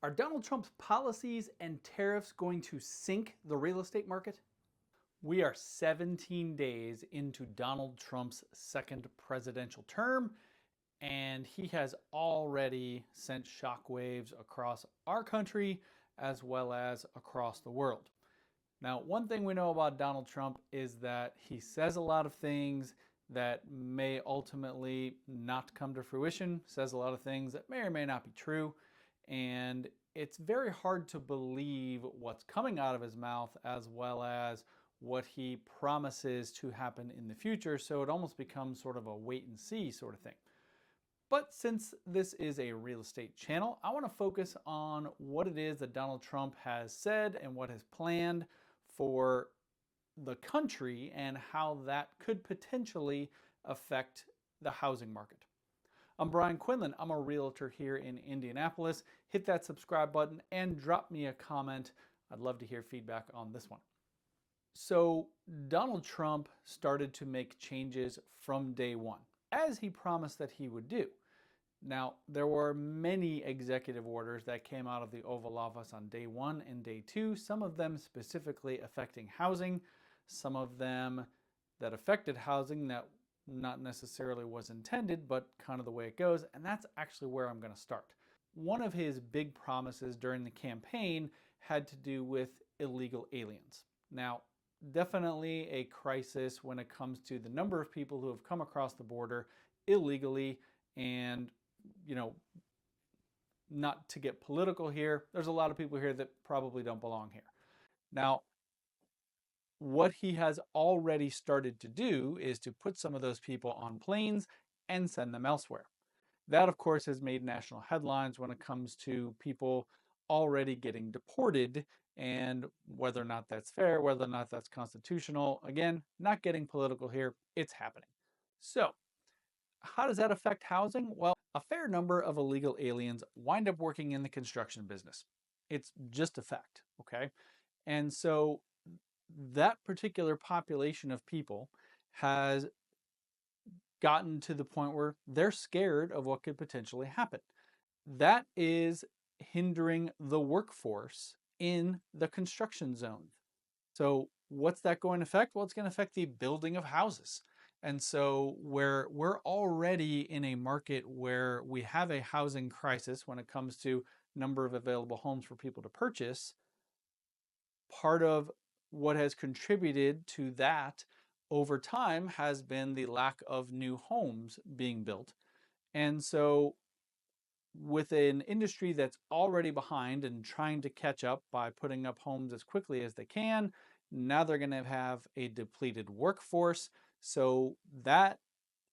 Are Donald Trump's policies and tariffs going to sink the real estate market? We are 17 days into Donald Trump's second presidential term, and he has already sent shockwaves across our country as well as across the world. Now, one thing we know about Donald Trump is that he says a lot of things that may ultimately not come to fruition, says a lot of things that may or may not be true, and it's very hard to believe what's coming out of his mouth as well as what he promises to happen in the future, so it almost becomes sort of a wait and see sort of thing. But since this is a real estate channel, I want to focus on what it is that Donald Trump has said and what has planned for the country and how that could potentially affect the housing market. I'm Brian Quinlan. I'm a realtor here in Indianapolis. Hit that subscribe button and drop me a comment. I'd love to hear feedback on this one. So Donald Trump started to make changes from day one, as he promised that he would do. Now, there were many executive orders that came out of the Oval Office on day one and day two, some of them specifically affecting housing, some of them that affected housing that not necessarily was intended, but kind of the way it goes, and that's actually where I'm going to start. One of his big promises during the campaign had to do with illegal aliens. Now, definitely a crisis when it comes to the number of people who have come across the border illegally, and not to get political here, there's a lot of people here that probably don't belong here. Now, what he has already started to do is to put some of those people on planes and send them elsewhere. That, of course, has made national headlines when it comes to people already getting deported, and whether or not that's fair, whether or not that's constitutional. Again, not getting political here, it's happening. So, how does that affect housing? Well, a fair number of illegal aliens wind up working in the construction business. It's just a fact, okay? And so that particular population of people has gotten to the point where they're scared of what could potentially happen. That is hindering the workforce in the construction zone. So what's that going to affect? Well, it's going to affect the building of houses. And so where we're already in a market where we have a housing crisis when it comes to number of available homes for people to purchase, part of what has contributed to that over time has been the lack of new homes being built. And so with an industry that's already behind and trying to catch up by putting up homes as quickly as they can, now they're going to have a depleted workforce. So that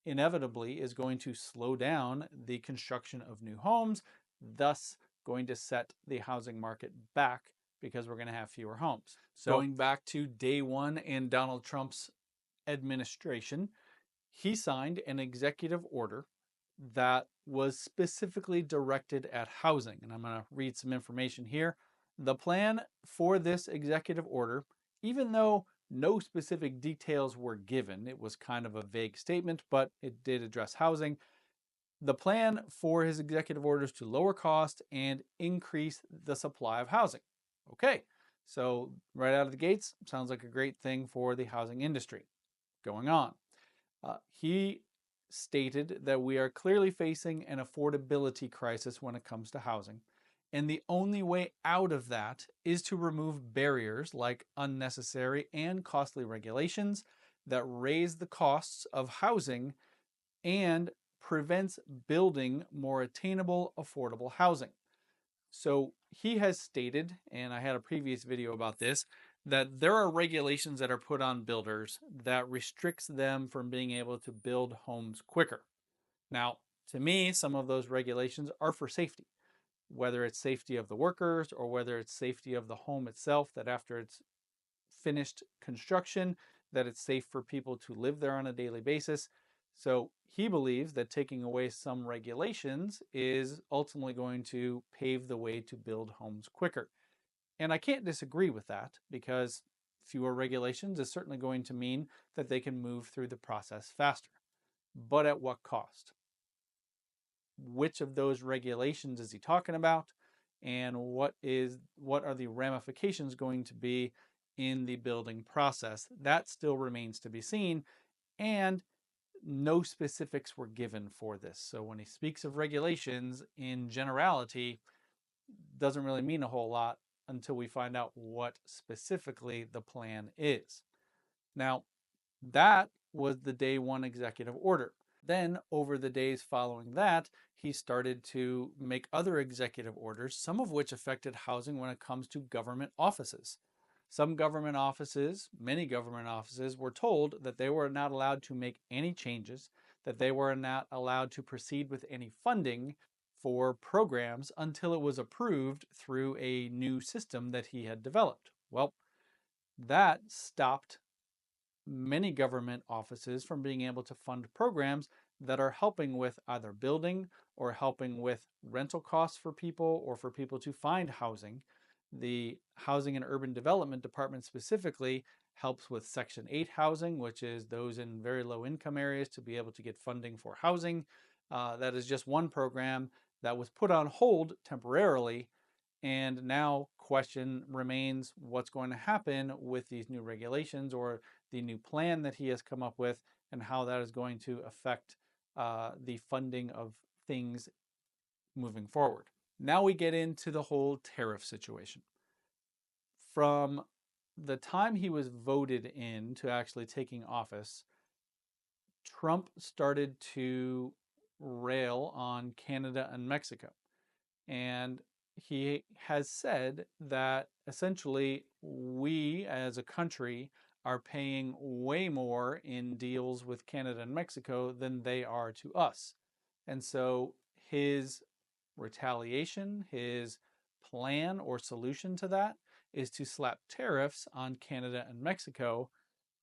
inevitably is going to slow down the construction of new homes, thus going to set the housing market back because we're going to have fewer homes. So going back to day one in Donald Trump's administration, he signed an executive order that was specifically directed at housing. And I'm going to read some information here. The plan for this executive order, even though no specific details were given, it was kind of a vague statement, but it did address housing. The plan for his executive orders to lower cost and increase the supply of housing. Okay, so right out of the gates, sounds like a great thing for the housing industry. Going on. He stated that we are clearly facing an affordability crisis when it comes to housing. And the only way out of that is to remove barriers like unnecessary and costly regulations that raise the costs of housing and prevents building more attainable, affordable housing. So he has stated, and I had a previous video about this, that there are regulations that are put on builders that restricts them from being able to build homes quicker. Now, to me, some of those regulations are for safety, whether it's safety of the workers or whether it's safety of the home itself, that after it's finished construction, that it's safe for people to live there on a daily basis. So he believes that taking away some regulations is ultimately going to pave the way to build homes quicker. And I can't disagree with that, because fewer regulations is certainly going to mean that they can move through the process faster. But at what cost? Which of those regulations is he talking about? and what are the ramifications going to be in the building process. That still remains to be seen, and no specifics were given for this. So when he speaks of regulations in generality, doesn't really mean a whole lot until we find out what specifically the plan is. Now, that was the day one executive order. Then, over the days following that, he started to make other executive orders, some of which affected housing when it comes to government offices. Some government offices, many government offices, were told that they were not allowed to make any changes, that they were not allowed to proceed with any funding for programs until it was approved through a new system that he had developed. Well, that stopped many government offices from being able to fund programs that are helping with either building or helping with rental costs for people or for people to find housing. The Housing and Urban Development Department specifically helps with Section 8 housing, which is those in very low income areas to be able to get funding for housing. That is just one program that was put on hold temporarily, and now question remains what's going to happen with these new regulations or the new plan that he has come up with, and how that is going to affect the funding of things moving forward. Now we get into the whole tariff situation. From the time he was voted in to actually taking office, Trump started to rail on Canada and Mexico. And he has said that essentially we as a country are paying way more in deals with Canada and Mexico than they are to us. And so his retaliation, his plan or solution to that is to slap tariffs on Canada and Mexico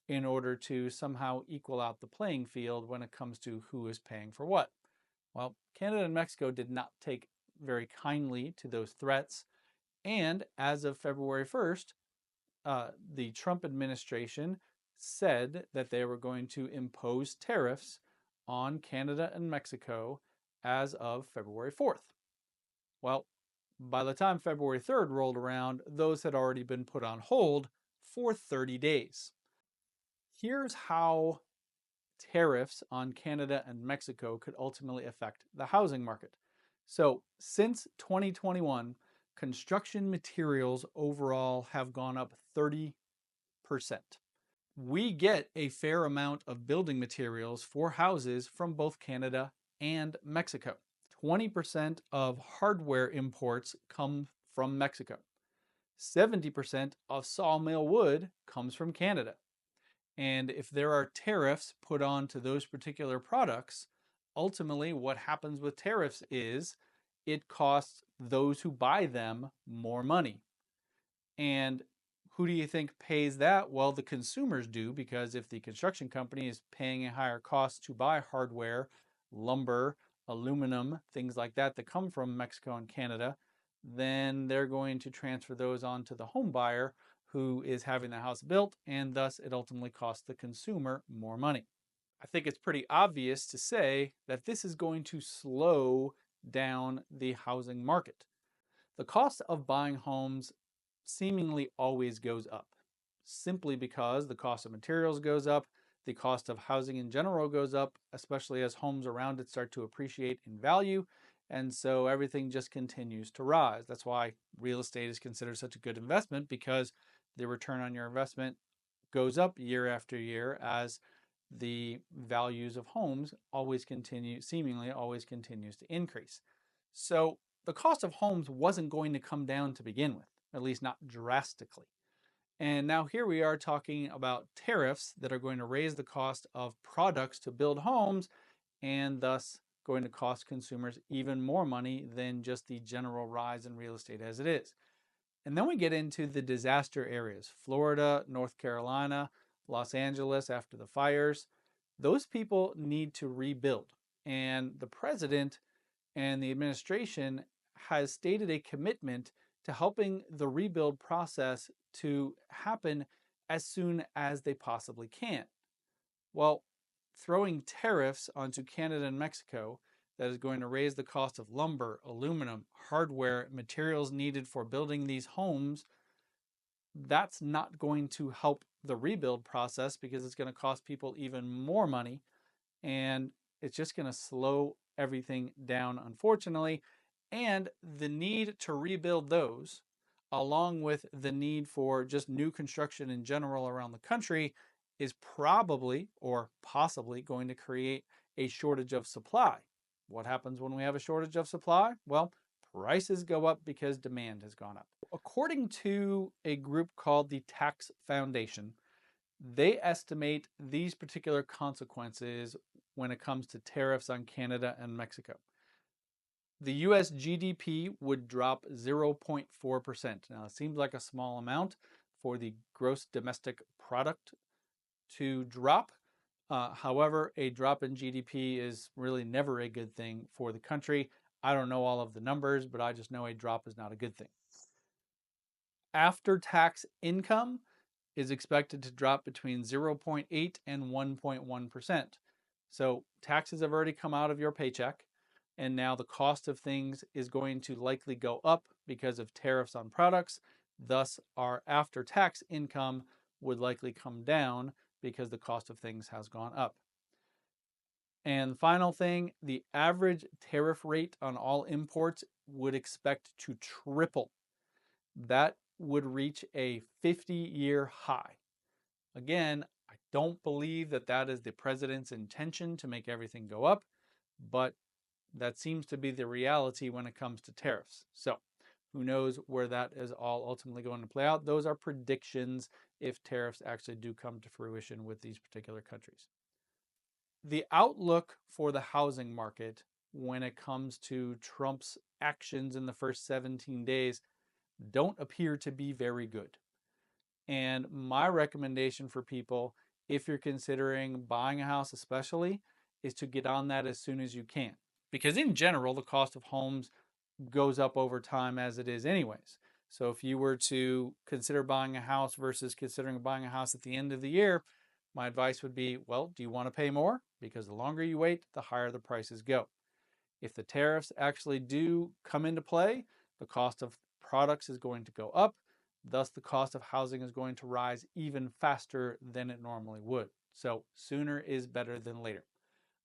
in order to somehow equal out the playing field when it comes to who is paying for what. Well, Canada and Mexico did not take very kindly to those threats. And as of February 1st, the Trump administration said that they were going to impose tariffs on Canada and Mexico as of February 4th. Well, by the time February 3rd rolled around, those had already been put on hold for 30 days. Here's how tariffs on Canada and Mexico could ultimately affect the housing market. So, since 2021, construction materials overall have gone up 30%. We get a fair amount of building materials for houses from both Canada and Mexico. 20% of hardware imports come from Mexico. 70% of sawmill wood comes from Canada. And if there are tariffs put on to those particular products, ultimately what happens with tariffs is it costs those who buy them more money. And who do you think pays that? Well, the consumers do, because if the construction company is paying a higher cost to buy hardware, lumber, aluminum, things like that that come from Mexico and Canada, then they're going to transfer those on to the home buyer who is having the house built, and thus it ultimately costs the consumer more money. I think it's pretty obvious to say that this is going to slow down the housing market. The cost of buying homes seemingly always goes up, simply because the cost of materials goes up, the cost of housing in general goes up, especially as homes around it start to appreciate in value, and so everything just continues to rise. That's why real estate is considered such a good investment, because the return on your investment goes up year after year as the values of homes seemingly always continues to increase. So the cost of homes wasn't going to come down to begin with, at least not drastically. And now here we are talking about tariffs that are going to raise the cost of products to build homes, and thus going to cost consumers even more money than just the general rise in real estate as it is. And then we get into the disaster areas: Florida, North Carolina, Los Angeles after the fires. Those people need to rebuild. And the president and the administration has stated a commitment to helping the rebuild process to happen as soon as they possibly can. Well, throwing tariffs onto Canada and Mexico that is going to raise the cost of lumber, aluminum, hardware, materials needed for building these homes, that's not going to help the rebuild process because it's going to cost people even more money, and it's just going to slow everything down, unfortunately. And the need to rebuild those, along with the need for just new construction in general around the country, is probably or possibly going to create a shortage of supply. What happens when we have a shortage of supply? Well, prices go up because demand has gone up. According to a group called the Tax Foundation, they estimate these particular consequences when it comes to tariffs on Canada and Mexico. The US GDP would drop 0.4%. Now, it seems like a small amount for the gross domestic product to drop. However, a drop in GDP is really never a good thing for the country. I don't know all of the numbers, but I just know a drop is not a good thing. After tax income is expected to drop between 0.8 and 1.1%. So taxes have already come out of your paycheck, and now the cost of things is going to likely go up because of tariffs on products. Thus, our after tax income would likely come down because the cost of things has gone up. And final thing, the average tariff rate on all imports would expect to triple. That would reach a 50-year high. Again, I don't believe that that is the president's intention to make everything go up, but that seems to be the reality when it comes to tariffs. So who knows where that is all ultimately going to play out. Those are predictions if tariffs actually do come to fruition with these particular countries. The outlook for the housing market when it comes to Trump's actions in the first 17 days don't appear to be very good. And my recommendation for people, if you're considering buying a house especially, is to get on that as soon as you can. Because in general, the cost of homes goes up over time as it is anyways. So if you were to consider buying a house versus considering buying a house at the end of the year, my advice would be, well, do you want to pay more? Because the longer you wait, the higher the prices go. If the tariffs actually do come into play, the cost of products is going to go up. Thus, the cost of housing is going to rise even faster than it normally would. So sooner is better than later.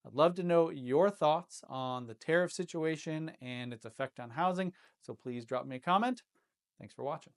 I'd love to know your thoughts on the tariff situation and its effect on housing. So please drop me a comment. Thanks for watching.